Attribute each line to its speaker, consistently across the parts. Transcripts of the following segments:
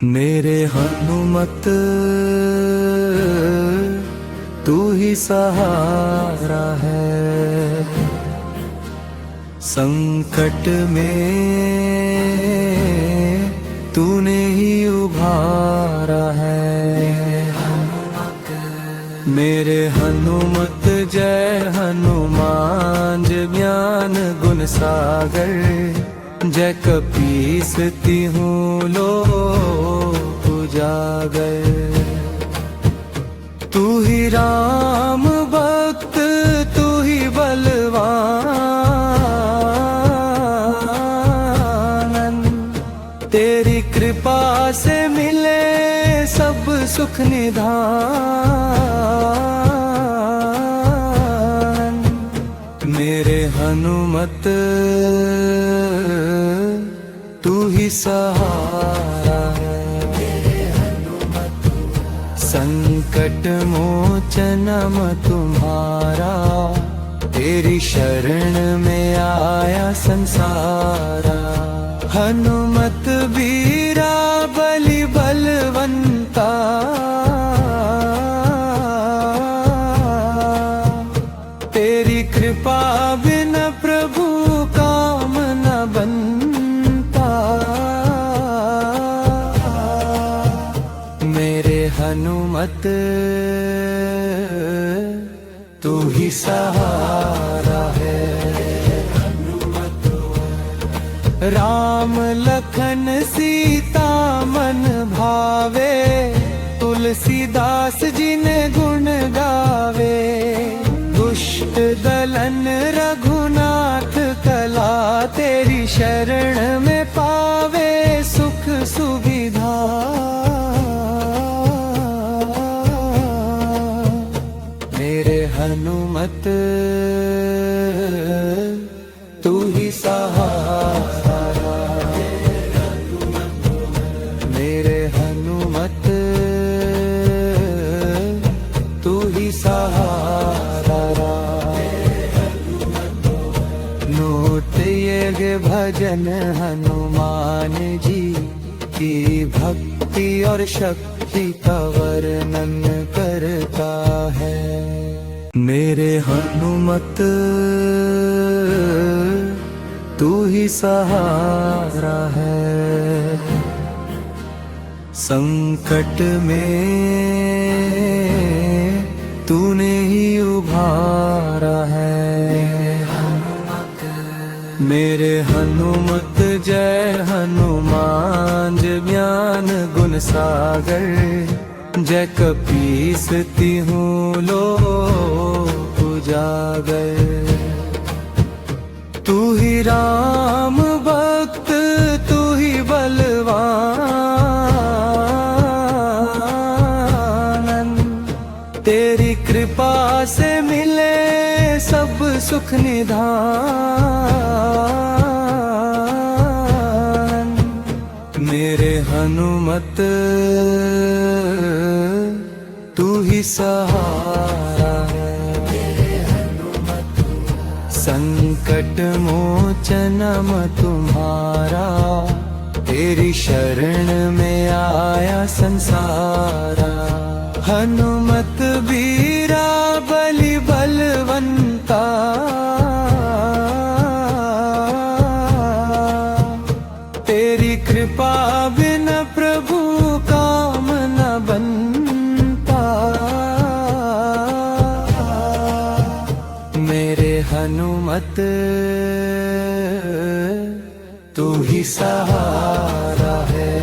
Speaker 1: मेरे हनुमत तू ही सहारा है, संकट में तूने ही उभारा है। मेरे हनुमत जय हनुमान जय ज्ञान गुण सागर, जय कपीसती हूँ लोक उजागर। तू ही राम भक्त तू ही बलवान, तेरी कृपा से मिले सब सुख निधान। मेरे हनुमत तू ही सहारा है, संकट मोचनम तुम्हारा, तेरी शरण में आया संसारा। हनुमत वीरा बलि बलवंता, तेरी कृपा बिना प्रभु काम न बनता। मेरे हनुमत तू ही सहारा है, राम लखन सीता मन भावे, तुलसीदास जिने गुण गावे। दुष्ट दलन रघुनाथ कला, तेरी शरण में पावे सुख सुविधा। मेरे हनुमत तू ही सहारा, मेरे हनुमत तू ही सहारा। नोट ये भजन हनुमान जी की भक्ति और शक्ति का वर्णन करता है। मेरे हनुमत तू ही सहारा है, संकट में तूने ही उभारा है। मेरे हनुमत जय हनुमान जय ज्ञान गुण सागर, जय कपीसती हूँ लोक उजागर। तू ही राम भक्त तू ही बलवान, तेरी कृपा से मिले सब सुख निधान। मेरे हनुमत तू ही सहारा है, संकट मोचनम तुम्हारा, तेरी शरण में आया संसारा। हनुमत वीरा बलि बलवंता, तेरी कृपा बिना प्रभु काम न बनता। मेरे हनुमत तू ही सहारा है,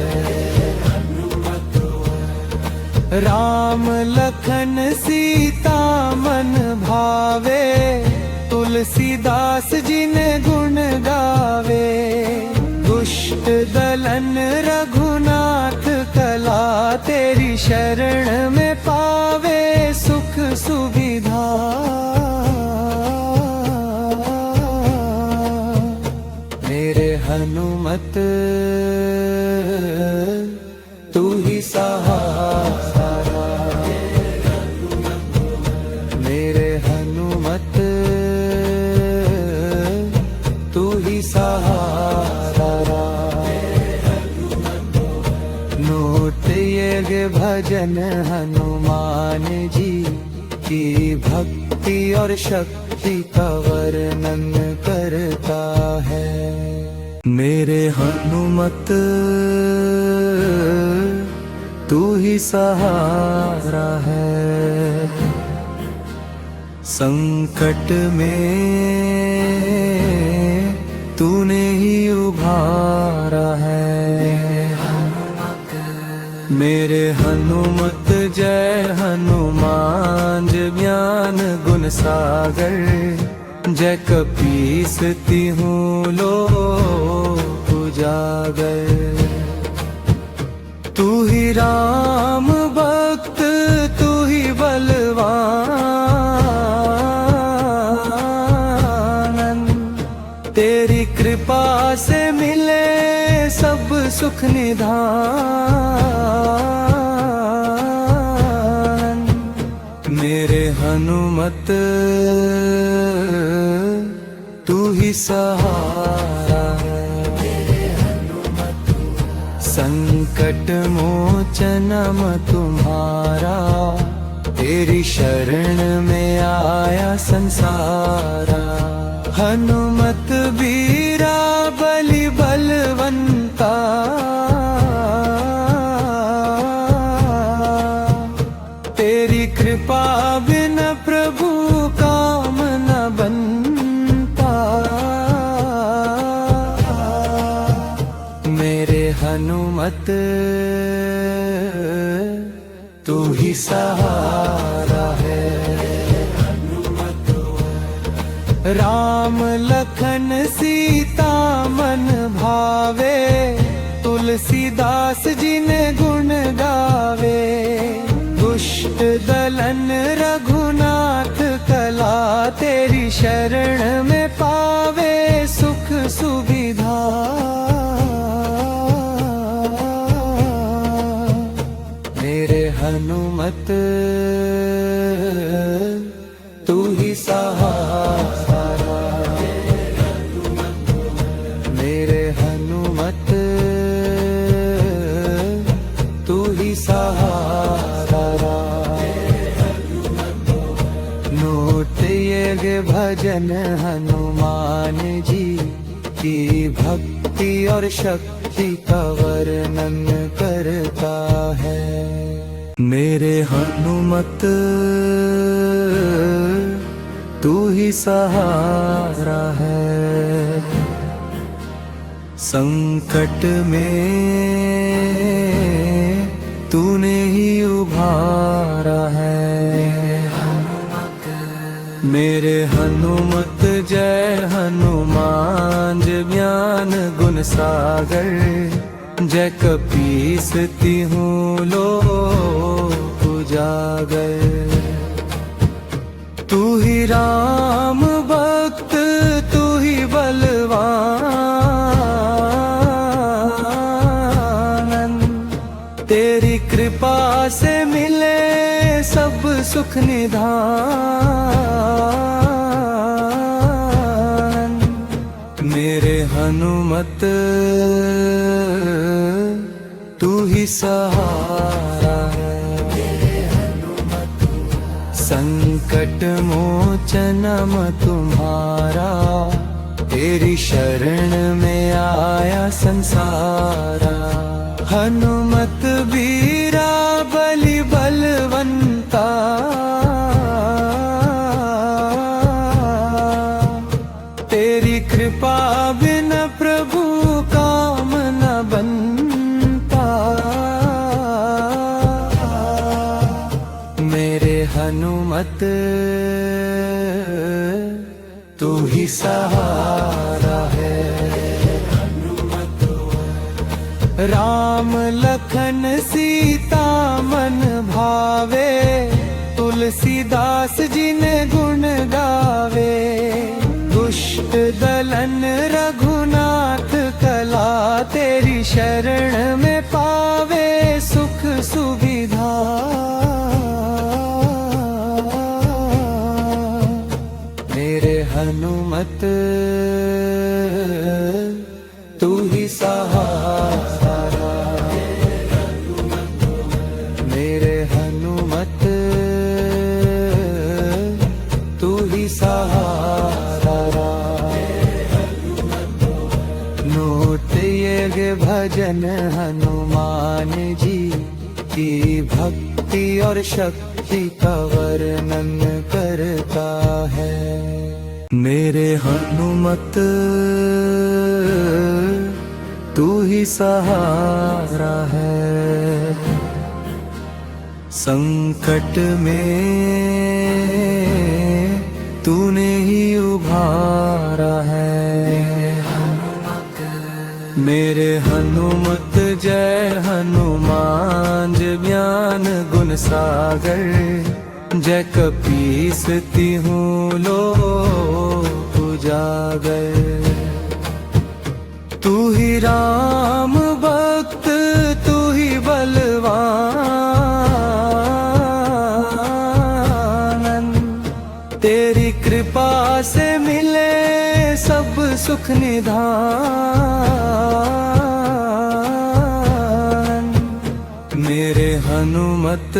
Speaker 1: राम लखन सीता मन भावे, तुलसीदास जिने गुण गावे। दुष्ट दलन रघुनाथ कला, तेरी शरण में पावे सुख सुविधा। मेरे हनुमत तू ही सहारा, मेरे हनुमत तू ही सहारा। नो नोट ये भजन हनुमान जी की भक्ति और शक्ति का वर्णन करता है। मेरे हनुमत तू ही सहारा है, संकट में तूने ही उभारा है। मेरे हनुमत जय हनुमान जय ज्ञान गुण सागर, जय कपीसती हूँ लोक उजागर। तू ही राम भक्त तू ही बलवान, तेरी कृपा से मिले सब सुख निधान। मेरे हनुमत तू ही सहारा है, संकट मोचनम तुम्हारा, तेरी शरण में आया संसारा। हनुमत वीरा बलि बलवंता, तेरी कृपा बिना प्रभु काम न बनता। मेरे हनुमत तू ही सहारा है, राम लखन सीता मन भावे, तुलसीदास जी ने गुण गावे। दुष्ट दलन रघुनाथ कला, तेरी शरण में पावे सुख सुविधा। मेरे हनुमत तू ही सहारा, मेरे हनुमत तू ही सहारा। नोट ये भजन हनुमान जी की भक्ति और शक्ति का वर्णन करता है। मेरे हनुमत तू ही सहारा है, संकट में तूने ही उभारा है। मेरे हनुमत जय हनुमान जय ज्ञान गुण सागर, जय कपीसती हूँ लोक उजागर। तू ही राम भक्त तू ही बलवान, तेरी कृपा से मिले सब सुख निधान। मेरे हनुमत तू ही सहारा है, संकट मोचनम तुम्हारा, तेरी शरण में आया संसारा। हनुमत वीरा बलि बलवंता, तेरी कृपा बिना प्रभु काम न बनता। मेरे हनुमत तू ही सहारा है, राम लखन सीता मन भावे, तुलसीदास जी ने गुण गावे। दुष्ट दलन रघुनाथ कला, तेरी शरण में पावे सुख सुविधा। मेरे हनुमत तू ही सहारा, भजन हनुमान जी की भक्ति और शक्ति का वर्णन करता है। मेरे हनुमत तू ही सहारा है, संकट में तूने ही उभारा है। मेरे हनुमत जय हनुमान जय ज्ञान गुण सागर, जय कपीस तिहु लोक उजागर। तू ही राम भक्त तू ही बलवान, तेरी कृपा से मिले सब सुख निधान। मेरे हनुमत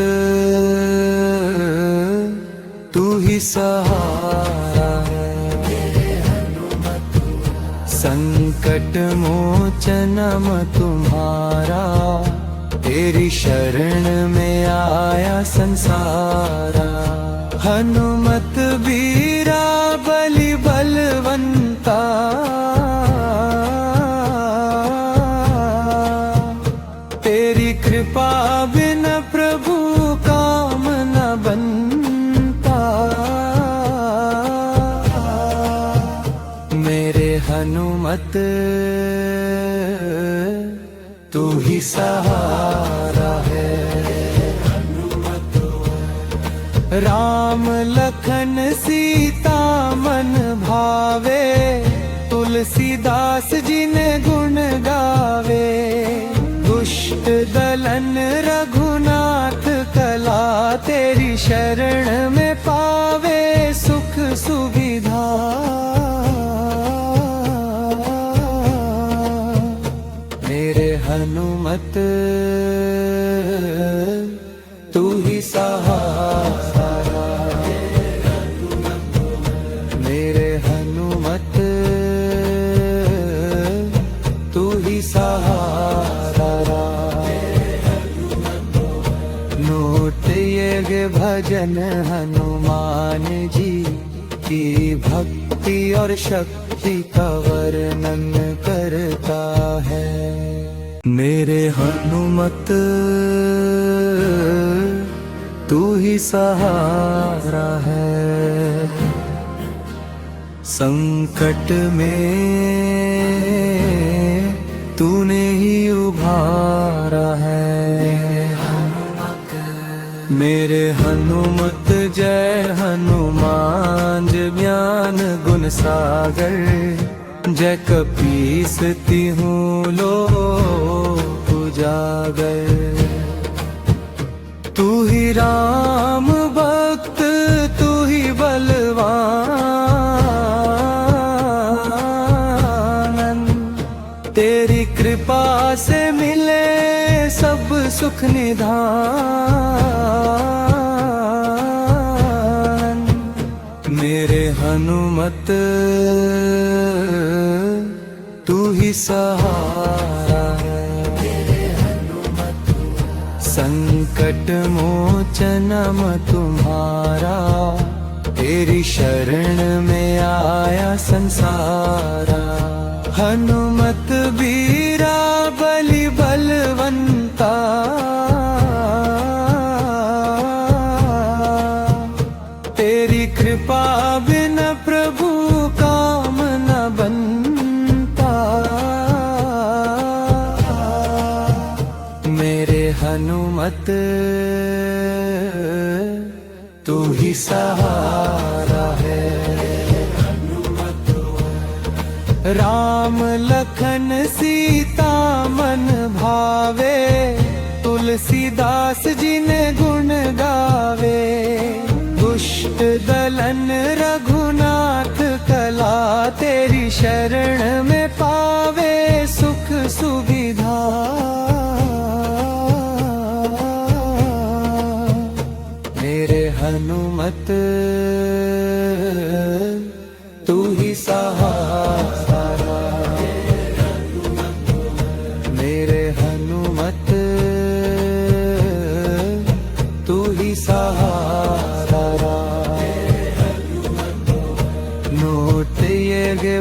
Speaker 1: तू ही सहारा है, संकट मोचनम तुम्हारा, तेरी शरण में आया संसारा। हनुमत वीरा बलि बलवंता, तेरी कृपा बिना प्रभु काम न बनता। मेरे हनुमत तू ही सहारा है, राम लखन सीता मन भावे, तुलसीदास जी ने गुण गावे। दुष्ट दलन रघुनाथ कला, तेरी शरण में पावे सुख सुविधा। मेरे हनुमत तू ही सहारा, मेरे हनुमत तू ही सहारा। नोट ये भजन हनुमान जी की भक्ति और शक्ति का वर्णन करता है। मेरे हनुमत तू ही सहारा है, संकट में तूने ही उभारा है। मेरे हनुमत जय हनुमान जय ज्ञान गुण सागर, जय कपीस तिहु लोक उजागर। तू ही राम भक्त तू ही बलवान, तेरी कृपा से मिले सब सुख निधान। मेरे हनुमत तू ही सहारा है, संकट मोचनम तुम्हारा, तेरी शरण में आया संसारा। हनुमत वीरा बलि बलवंता, तेरी कृपा बिना प्रभु काम न बनता। मेरे हनुमत तू ही सहारा है, राम लखन सीता मन भावे, तुलसीदास जी ने गुण गावे। दुष्ट दलन रघुनाथ कला, तेरी शरण में पावे सुख सुविधा। मेरे हनुमत तू ही सहारा, मेरे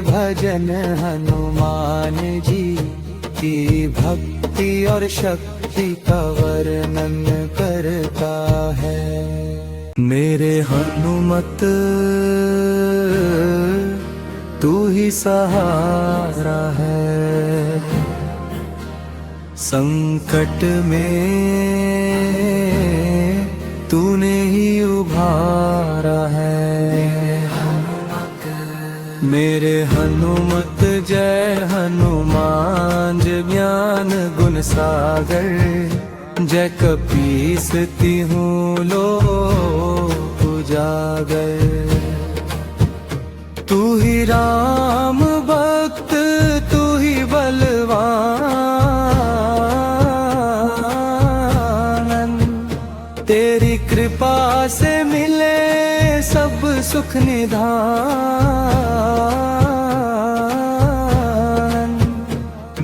Speaker 1: भजन हनुमान जी की भक्ति और शक्ति का वर्णन करता है। मेरे हनुमत तू ही सहारा है, संकट में तूने ही उभारा है। मेरे हनुमत जय हनुमान जय ज्ञान गुण सागर, जय कपीस तिहु लोक उजागर। तू ही राम भक्त तू ही बलवान, तेरी कृपा से मिले सब सुख निधान।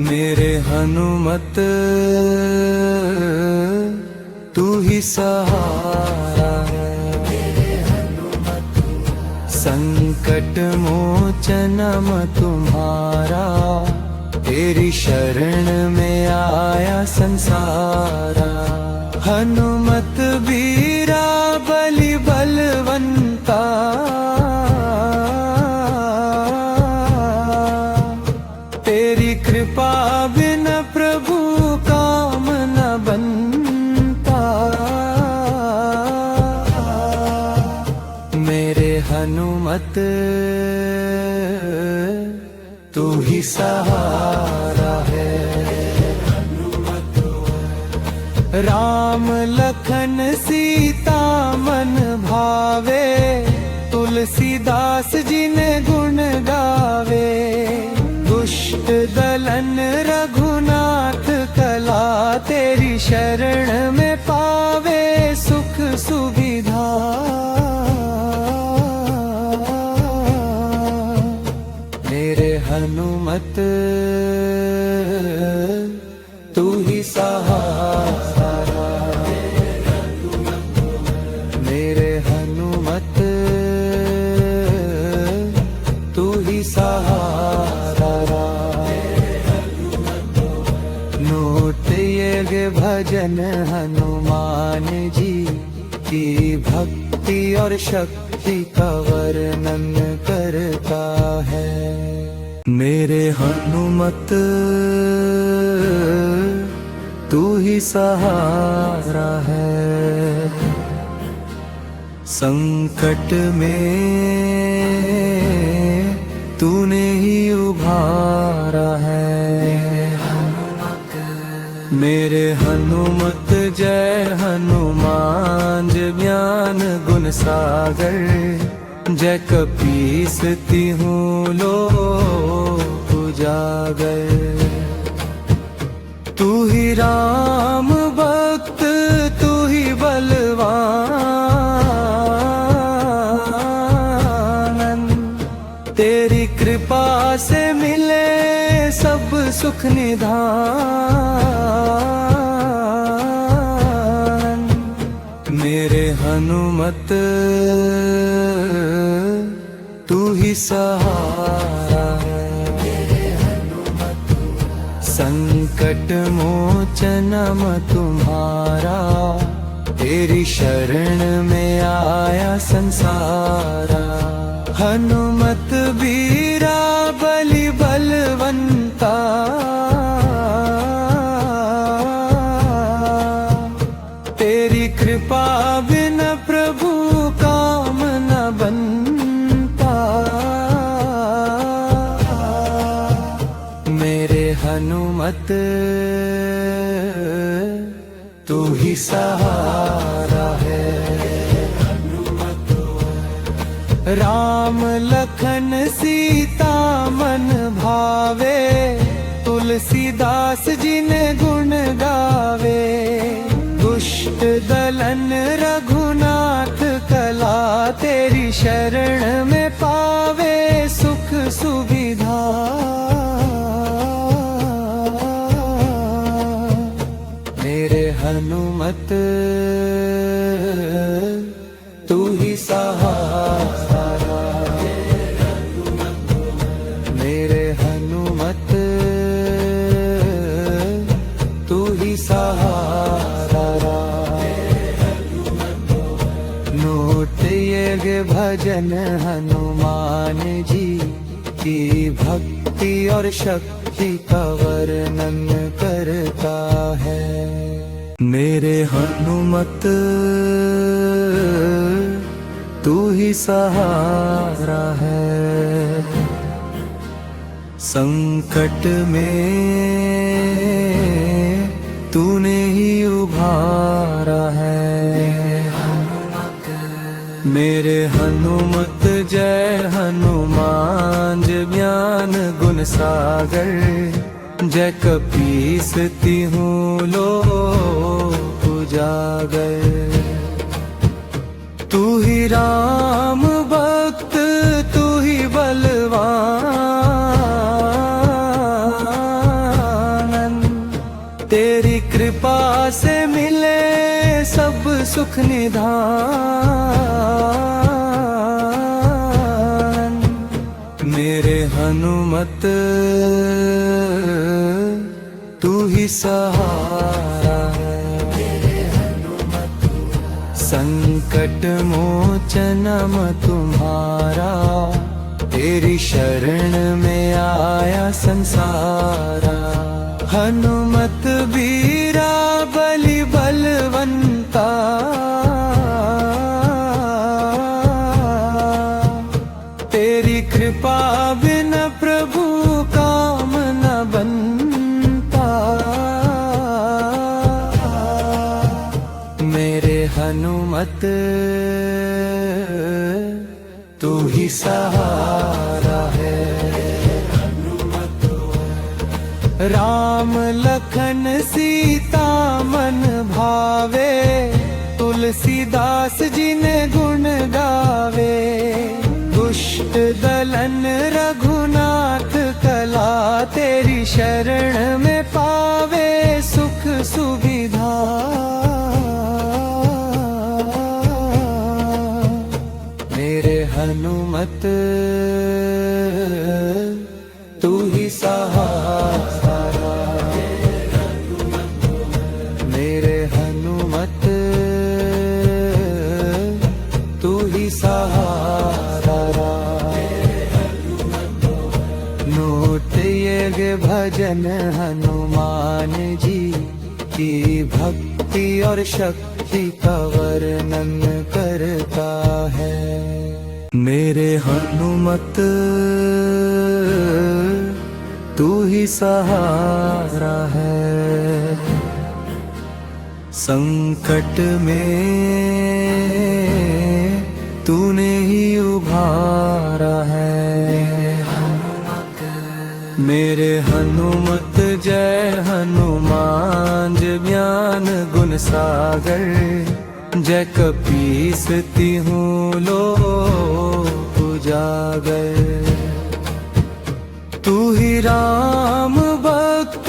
Speaker 1: मेरे हनुमत तू ही सहारा है, संकट मोचनम तुम्हारा, तेरी शरण में आया संसारा। हनुमत वीरा बलि बलवंता, तेरी कृपा बिना प्रभु काम न बनता। मेरे हनुमत तू ही सहारा है, राम लखन सीता मन भावे, तुलसीदास जिने गुण गावे। दुष्ट दलन रघुनाथ कला, तेरी शरण में पावे सुख सुविधा। मेरे हनुमत तू ही सहारा, मेरे हनुमत तू ही सहारा। नोट ये भजन हनुमान जी की भक्ति और शक्ति का वर्णन करता है। मेरे हनुमत तू ही सहारा है, संकट में तूने ही उभारा है। मेरे हनुमत जय हनुमान जय ज्ञान गुण सागर, जय कपीस तिहु लोक उजागर। तू ही राम भक्त तू ही बलवान, तेरी कृपा से मिले सब सुख निधान। मेरे हनुमत तू ही सहारा है, संकट मोचनम तुम्हारा, तेरी शरण में आया संसारा। हनुमत वीरा बलि बलवंता, तेरी कृपा बिना प्रभु काम न बनता। मेरे हनुमत तू ही सहारा है, राम लखन सीता मन भावे, तुलसीदास जिने गुण गावे। दुष्ट दलन रघुनाथ कला, तेरी शरण में पावे सुख सुविधा। मेरे हनुमत तू ही सहारा, भजन हनुमान जी की भक्ति और शक्ति का वर्णन करता है। मेरे हनुमत तू ही सहारा है, संकट में तूने ही उभारा है। मेरे हनुमत जय हनुमान जय ज्ञान गुण सागर, जय कपीस तिहूँ लोक उजागर। तू ही राम भक्त तू ही बलवान, तेरी कृपा से मिले सब सुख निधान। मेरे हनुमत तू ही सहारा है, संकट मोचनम तुम्हारा, तेरी शरण में आया संसारा। हनुमत बीरा बलि बलवंता, तेरी कृपा बिना प्रभु काम न बनता। मेरे हनुमत तू ही सहारा है, राम लखन सीता मन भावे, तुलसीदास जी ने गुण गावे। दुष्ट दलन रघुनाथ कला, तेरी शरण में पावे सुख सुविधा। मेरे हनुमत तू ही सहारा, मेरे हनुमत तू ही सहारा। नोट ये भजन हनुमान जी की भक्ति और शक्ति का वर्णन करता है। मेरे हनुमत तू ही सहारा है, संकट में तूने ही उभारा है। मेरे हनुमत जय हनुमान जय ज्ञान गुण सागर, जय कपीस तिहूँ लोक उजागर। तू ही राम भक्त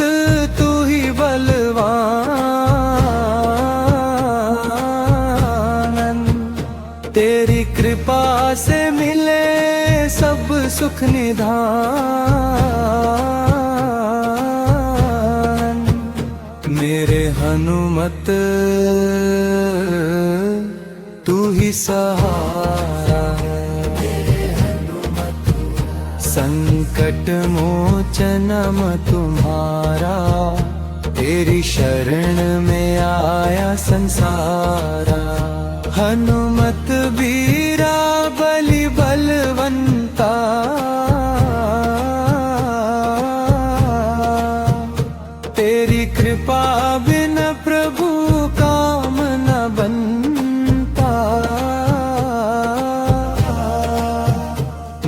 Speaker 1: तू ही बलवान, तेरी कृपा से मिले सब सुख निधान। मेरे हनुमत तू ही सहारा है, संकट मोचनम तुम्हारा, तेरी शरण में आया संसारा। हनुमत बीरा बलि बलवंता, तेरी कृपा बिना प्रभु काम न बनता।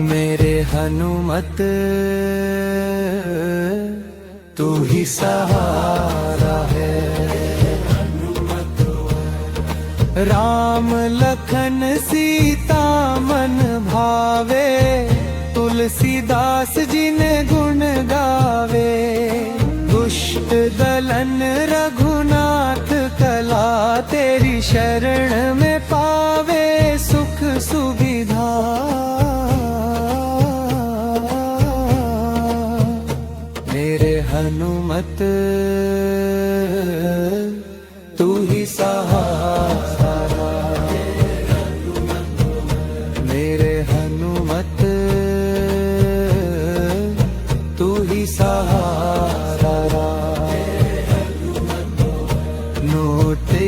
Speaker 1: मेरे हनुमत तू ही सहारा है, राम लखन सीता मन भावे, तुलसीदास जी ने गुण गावे। दुष्ट दलन रघुनाथ कला, तेरी शरण में पावे सुख सुविधा। मेरे हनुमत तू ही सहारा,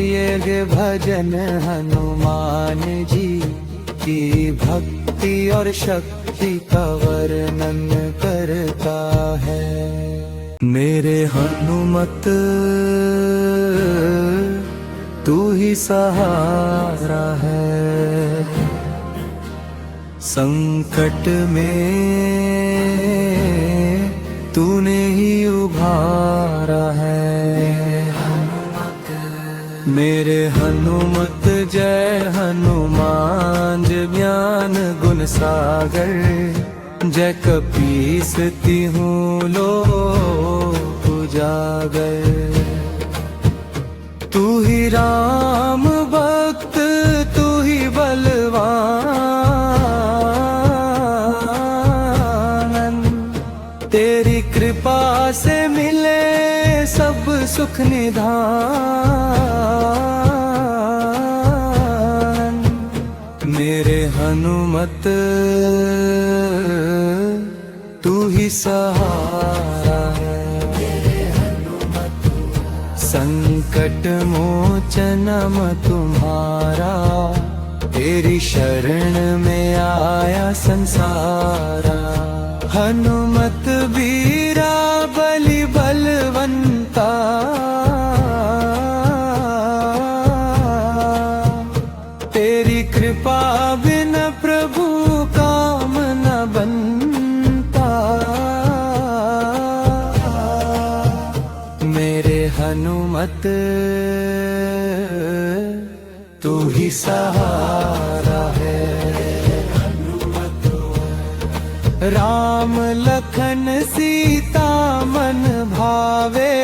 Speaker 1: ये भजन हनुमान जी की भक्ति और शक्ति का वर्णन करता है। मेरे हनुमत तू ही सहारा है, संकट में तूने ही उभारा है। मेरे हनुमत जय हनुमान जय ज्ञान गुण सागर, जय कपीस तिहूँ लोक उजागर। तू ही राम भक्त तू ही बलवान, तेरी कृपा से मिले सब सुख निधान। मेरे हनुमत तू ही सहारा है, संकट मोचनम तुम्हारा, तेरी शरण में आया संसारा। हनुमत वीरा बलि बलवंता, तेरी कृपा बिना प्रभु काम न बनता। मेरे हनुमत तू ही सहारा है, राम लखन सीता मन भावे,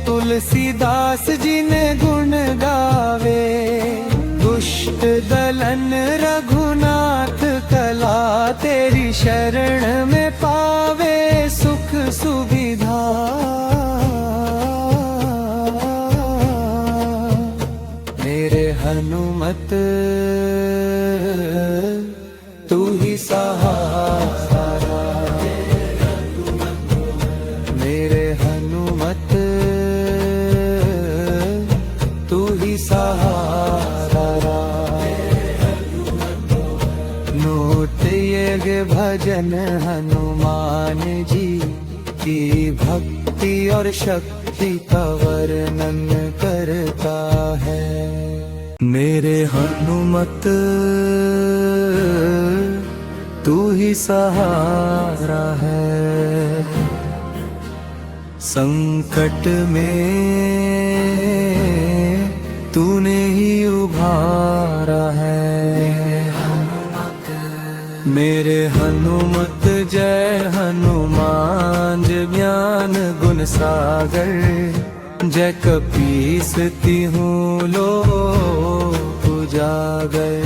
Speaker 1: तुलसीदास जी ने गुण गावे। दुष्ट दलन रघुनाथ कला, तेरी शरण में पावे सुख सुविधा। मेरे हनुमत तू ही सहारा, मेरे हनुमत तू ही सहारा। नोट ये भजन हनुमान जी की भक्ति और शक्ति का वर्णन करता है। मेरे हनुमत तू ही सहारा है, संकट में तूने ही उभारा है। मेरे हनुमत जय हनुमान जय ज्ञान गुण सागर, जय कपीस तिहूँ लोक उजागर।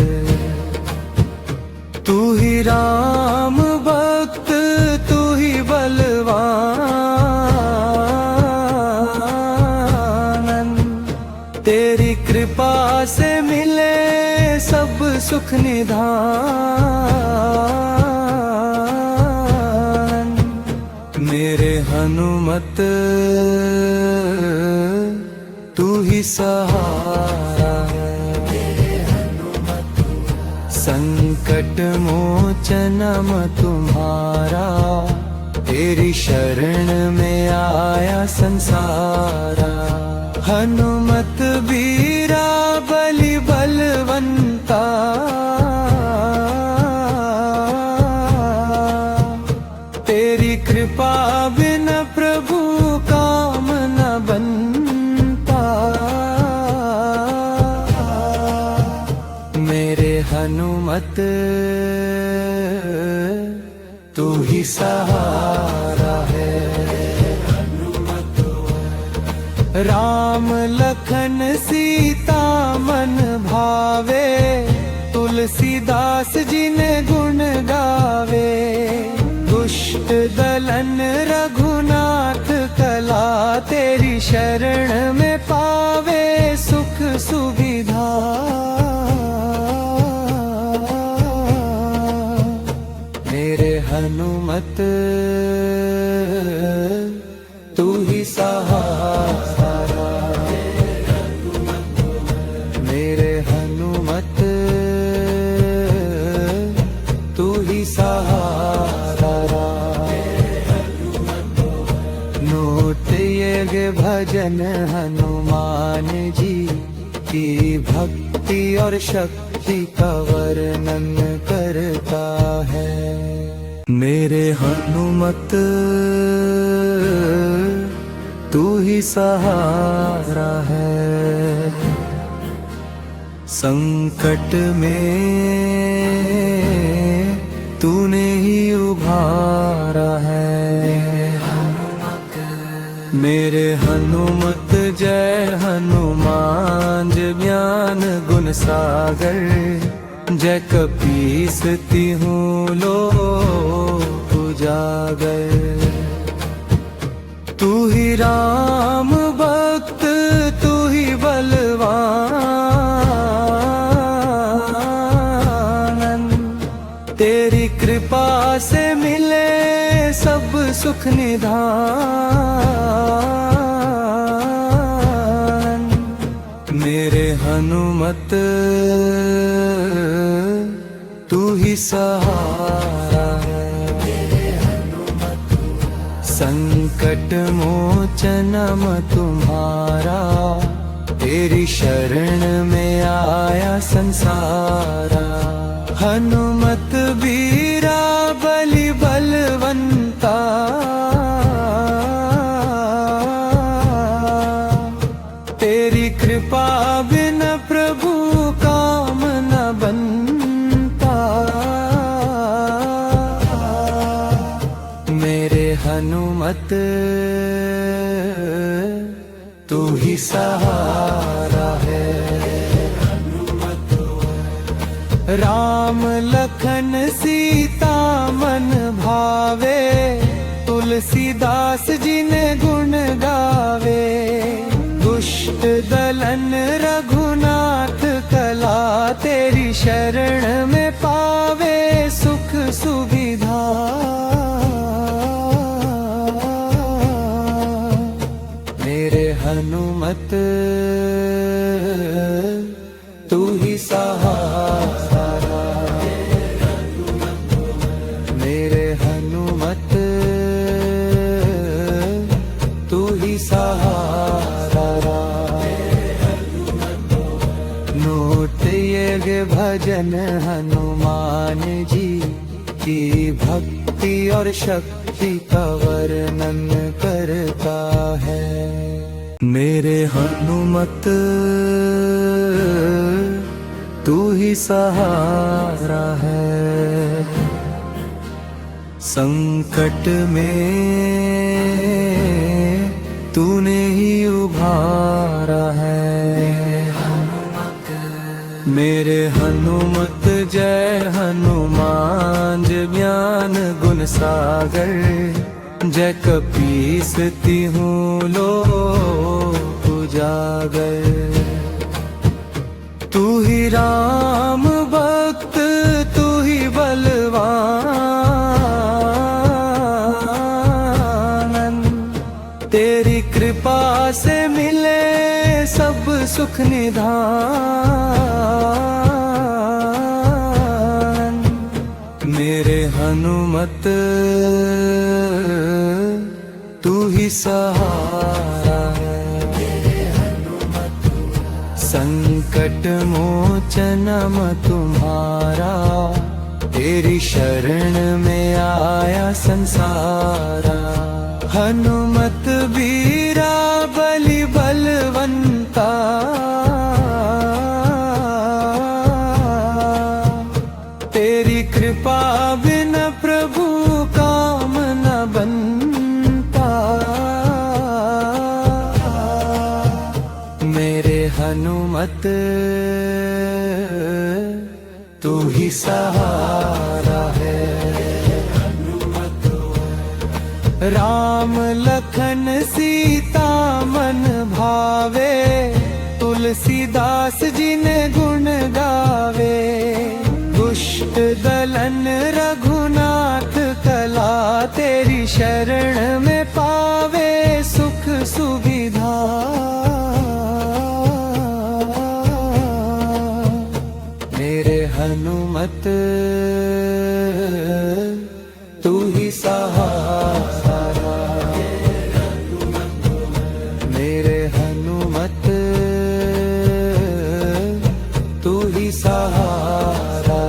Speaker 1: तू ही राम भक्त तू ही बलवान, तेरी कृपा से मिले सब सुख निधान। मेरे हनुमत तू ही सहारा है, संकट मोचनम तुम्हारा, तेरी शरण में आया संसारा। हनुमत वीरा बलि बलवंता, तेरी कृपा बिना प्रभु काम न बनता। मेरे हनुमत तू ही सहारा है, राम लखन सीता मन भावे, तुलसीदास जी ने गुण गावे। दुष्ट दलन रघुनाथ कला, तेरी शरण में पावे सुख सुविधा। मेरे हनुमत तू ही सहारा, भजन हनुमान जी की भक्ति और शक्ति का वर्णन करता है। मेरे हनुमत तू ही सहारा है, संकट में तूने ही उभारा है। मेरे हनुमत जय हनुमान जय ज्ञान गुण सागर, जय कपीस तिहु लोक उजागर। तू ही राम भक्त तू ही बलवान, तेरी कृपा से मिले सब सुख निधान। मेरे हनुमत तू ही सहारा है, संकट मोचनम तुम्हारा, तेरी शरण में आया संसारा। हनुमत बीरा बलि बलवंता, तेरी कृपा बिना प्रभु काम न बनता। मेरे हनुमत तू ही सहारा है, राम लखन सीता मन भावे, तुलसीदास जी ने गुण गावे। दुष्ट दलन रघुनाथ कला, तेरी शरण में पावे सुख सुविधा। मेरे हनुमत तू ही सहारा, मेरे हनुमत तू ही सहारा। नोट ये भजन हनुमान जी की भक्ति और शक्ति का वर्णन करता है। मेरे हनुमत तू ही सहारा है, संकट में तूने ही उभारा है। मेरे हनुमत जय हनुमान जय ज्ञान गुण सागर, जय कपीस तिहु लोक उजागर। तू ही राम भक्त तू ही बलवान, तेरी कृपा से मिले सब सुख निधान। मेरे हनुमत तू ही सहारा है, संकट मोचनम तुम्हारा, तेरी शरण में आया संसारा। हनुमत बीरा बलि बलवंता, तेरी कृपा बिना प्रभु काम न बनता। मेरे हनुमत तू ही सहारा है, राम लखन सीता मन भावे, तुलसीदास जी ने गुण गावे। दुष्ट दलन रघुनाथ कला, तेरी शरण में पावे सुख सुविधा। मेरे हनुमत तू ही सहारा, सहारा।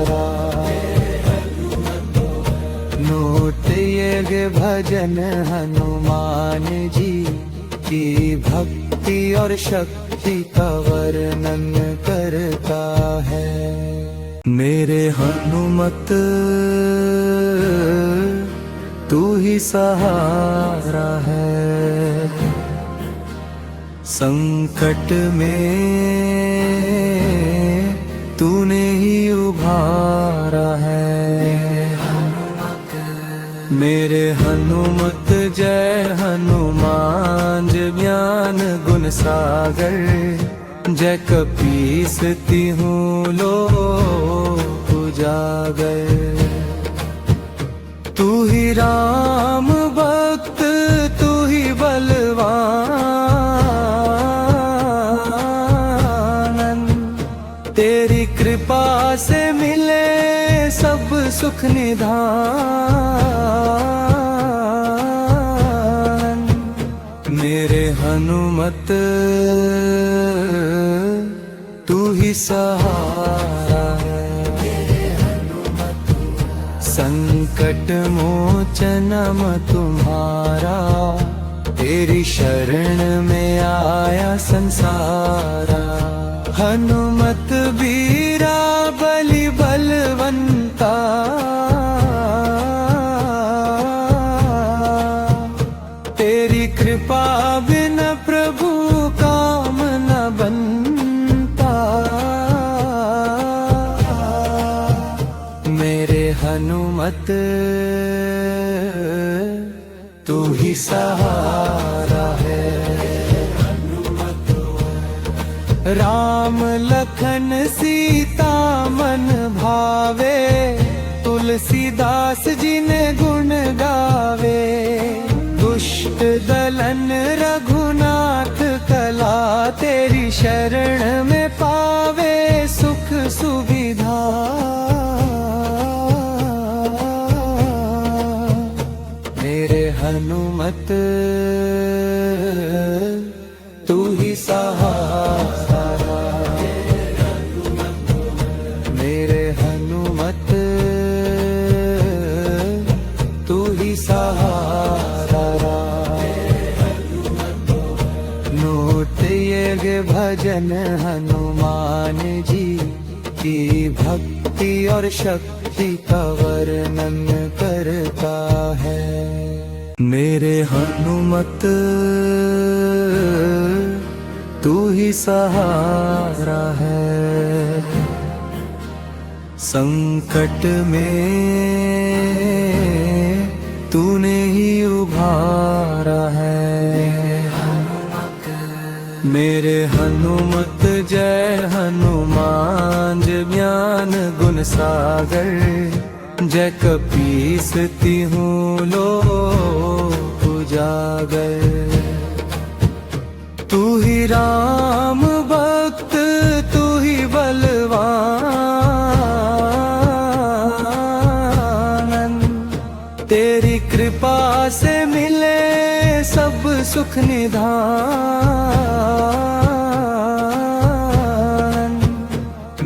Speaker 1: नोट ये भजन हनुमान जी की भक्ति और शक्ति का वर्णन करता है। मेरे हनुमत तू ही सहारा है, संकट में तूने ही उभारा है। मेरे हनुमत जय हनुमान जय ज्ञान गुण सागर, जय कपीस तिहूँ लोक उजागर। तू ही राम भक्त तू ही बलवान, तेरी कृपा से मिले सब सुख निधान। मेरे हनुमत तू ही सहारा है, संकट मोचनम तुम्हारा, तेरी शरण में आया संसारा। हनुमत बीरा बलि बलवंता, तेरी कृपा बिना प्रभु काम न बनता। मेरे हनुमत तू ही सहारा है, राम लखन सीता मन भावे, तुलसीदास जी ने गुण गावे। दुष्ट दलन रघुनाथ कला, तेरी शरण में पावे सुख सुविधा। मेरे हनुमत तू ही सहारा, मेरे हनुमत तू ही सहारा। नोट ये भजन हनुमान जी की भक्ति और शक्ति का वर्णन करता है। मेरे हनुमत तू ही सहारा है, संकट में तूने ही उभारा है। मेरे हनुमत जय हनुमान जय ज्ञान गुण सागर, जय कपीस तिहूँ लोक उजागर। तू ही राम भक्त तू ही बलवान, तेरी कृपा से मिले सब सुख निधान।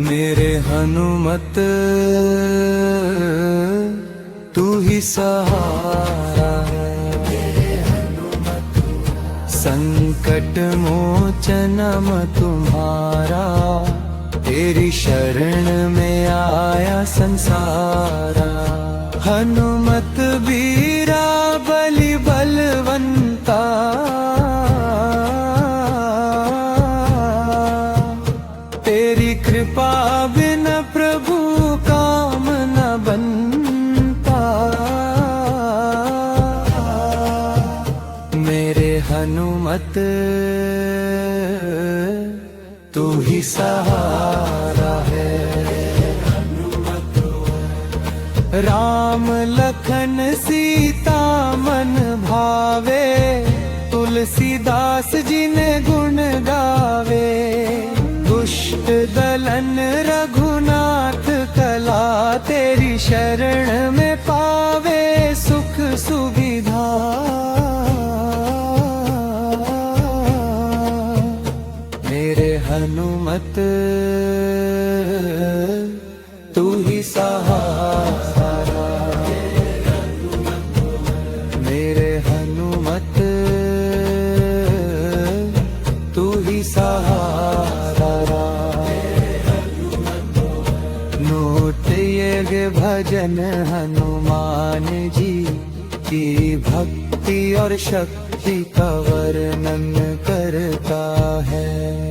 Speaker 1: मेरे हनुमत तू ही सहारा है, संकट मोचनम तुम्हारा, तेरी शरण में आया संसारा। हनुमत बीरा बलि बलवंता, तेरी कृपा बिना प्रभु काम न बनता। मेरे हनुमत तू ही सहारा है, राम लखन सीता मन भावे, तुलसीदास जी ने गुण गावे। दुष्ट दलन रघुनाथ कला, तेरी शरण में पावे सुख सुविधा। मेरे हनुमत तू ही सहारा, मेरे हनुमत तू ही सहारा। नोटिए भजन हनुमान जी की भक्ति और शक्ति का वर्णन करता है।